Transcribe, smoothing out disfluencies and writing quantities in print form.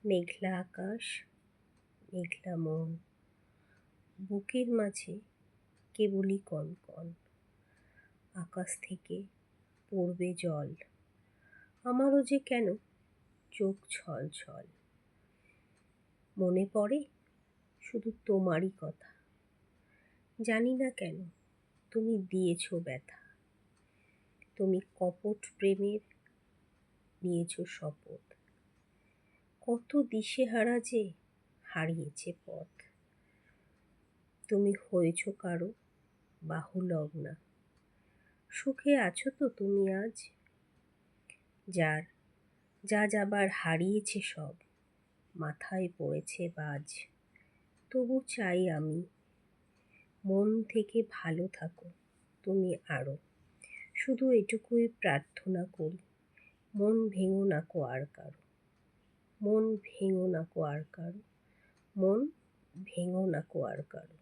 মেঘলা আকাশ, মেঘলা মন, বুকের মাঝে কেবলই কনকন। আকাশ থেকে পড়বে জল, আমারও যে কেন চোখ ছল ছল। মনে পড়ে শুধু তোমারই কথা, জানি না কেন তুমি দিয়েছ ব্যথা। তুমি কপট প্রেমের নিয়েছ শপথ, কত দিশেহারা যে হারিয়েছে পথ। তুমি হয়েছ কারো বাহুলগ্না, সুখে আছো তো তুমি আজ? যা যাবার হারিয়েছে সব, মাথায় পড়েছে বাজ। তবু চাই আমি মন থেকে ভালো থাকো তুমি আরো, শুধু এটুকুই প্রার্থনা করি, মন ভেঙো নাকো আর কারো। মন ভেঙো নাকো আর কারো, মন ভেঙো নাকো আর কারো।